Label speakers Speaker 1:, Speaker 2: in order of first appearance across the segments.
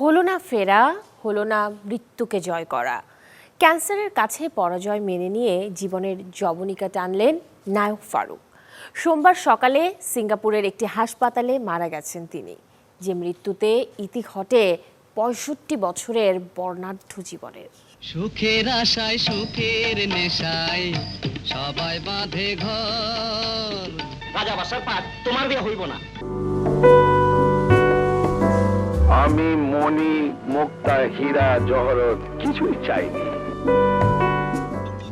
Speaker 1: হলো না ফেরা, হলো না মৃত্যুকে জয় করা। ক্যান্সারের কাছে পরাজয় মেনে নিয়ে জীবনের যবনিকা টানলেন নায়ক ফারুক। সোমবার সকালে সিঙ্গাপুরের একটি হাসপাতালে মারা গেছেন তিনি, যে মৃত্যুতে ইতি ঘটে ৬৫ বছরের বর্ণাঢ্য জীবনের।
Speaker 2: সুখের আশায় সুখের নেশায় সবাই বাঁধে ঘর।
Speaker 3: রাজা বাসার পাত তোমার দিয়ে হইব না।
Speaker 4: আমি মণি মুক্তা হীরা জহরত কিছুই চাইনি।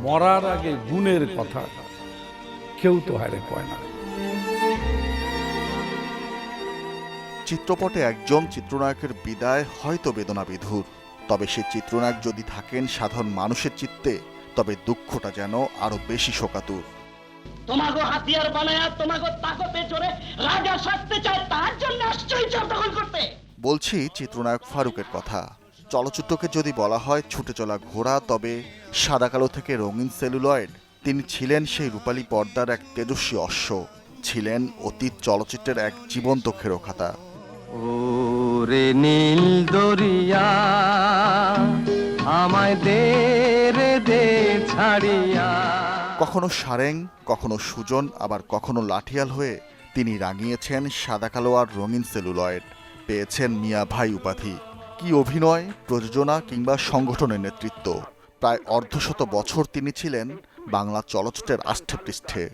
Speaker 5: মরার আগে গুণের কথা কেউ তো হারে কয় না।
Speaker 6: চিত্রপটে একজন চিত্রনায়কের বিদায় হয়তো বেদনাবিধুর, তবে সে চিত্রনায়ক যদি থাকেন সাধারণ মানুষের চিত্তে, তবে দুঃখটা যেন আরো বেশি শোকাতুর।
Speaker 3: তোমাকে হাতিয়ার বানায়া তোমাকে তাকতে জোরে রাজা সাজতে চায়, তার জন্য আশ্চর্য দখল করতে।
Speaker 6: বলছি চিত্রনায়ক ফারুকের কথা। চলচ্চিত্রকে যদি বলা হয় ছুটে চলা ঘোড়া, তবে সাদা কালো থেকে রঙিন সেলুলয়েড, তিনি ছিলেন সেই রূপালী পর্দার এক তেজস্বী অশ্ব, ছিলেন অতীত চলচ্চিত্রের এক জীবন্ত খেরোখাতা।
Speaker 2: ওরে নীল দরিয়া আমায় দে রে দে ছাড়িয়া।
Speaker 6: কখনো সারেং, কখনো সুজন, আবার কখনো লাঠিয়াল হয়ে তিনি রাঙিয়েছেন সাদা কালো আর রঙিন সেলুলয়েড, পেয়েছেন মিয়া ভাই উপাধি। কি অভিনয়, প্রযোজনা কিংবা সংগঠনের নেতৃত্ব, প্রায় অর্ধশত বছর তিনি ছিলেন বাংলা চলচ্চিত্রের আষ্ঠে পৃষ্ঠে।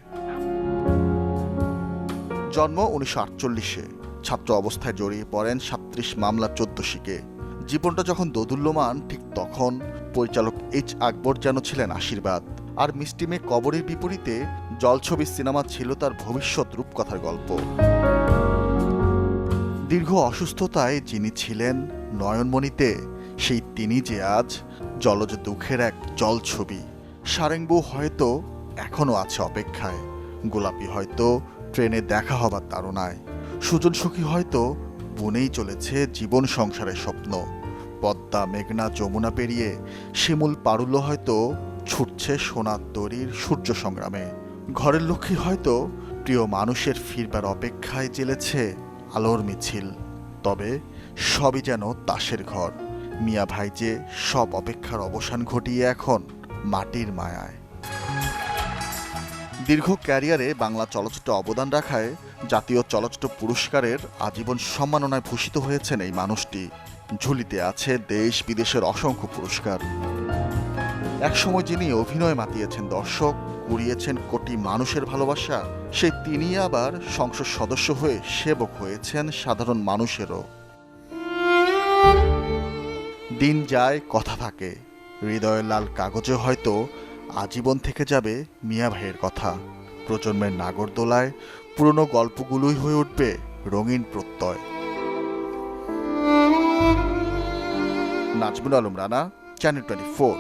Speaker 6: জন্ম 1948-এ, ছাত্র অবস্থায় জড়িয়ে পড়েন 37 মামলা 14 শিকে। জীবনটা যখন দোদুল্যমান, ঠিক তখন পরিচালক এইচ আকবর যেন ছিলেন আশীর্বাদ। আর মিষ্টি মেয়ে কবরের বিপরীতে জলছবি সিনেমা ছিল তার ভবিষ্যৎ রূপকথার গল্প। দীর্ঘ অসুস্থতায় যিনি ছিলেন নয়নমণিতে, সেই তিনি যে আজ জলজ দুঃখের এক জলছবি। সারেংবু হয়তো এখনো আছে অপেক্ষায়, গোলাপি হয়তো ট্রেনে দেখা হবার তাড়নায়, সুজন সখী হয়তো বুনেই চলেছে জীবন সংসারের স্বপ্ন, পদ্মা মেঘনা যমুনা পেরিয়ে শিমুল পারুল্য হয়তো ছুটছে সোনার তরীর সূর্য সংগ্রামে, ঘরের লক্ষ্মী হয়তো প্রিয় মানুষের ফিরবার অপেক্ষায় জেলেছে আলোর মিছিল। তবে সবই যেন তাসের ঘর। মিয়া ভাই যে সব অপেক্ষার অবসান ঘটিয়ে এখন মাটির মায়ায়। দীর্ঘ ক্যারিয়ারে বাংলা চলচ্চিত্রে অবদান রাখায় জাতীয় চলচ্চিত্র পুরস্কারের আজীবন সম্মাননায় ভূষিত হয়েছেন এই মানুষটি। ঝুলিতে আছে দেশ বিদেশের অসংখ্য পুরস্কার। একসময় যিনি অভিনয় মাতিয়েছেন দর্শক, কুড়িয়েছেন কোটি মানুষের ভালোবাসা, সেই তিনি আবার সংসদ সদস্য হয়ে সেবক হয়েছেন সাধারণ মানুষেরও। দিন যায়, কথা থাকে, হৃদয়ের লাল কাগজে হয়তো আজীবন থেকে যাবে মিয়া ভাইয়ের কথা। প্রজন্মের নাগরদোলায় পুরনো গল্পগুলোই হয়ে উঠবে রঙিন প্রত্যয়। নাজমুল আলম রানা, চ্যানেল 24।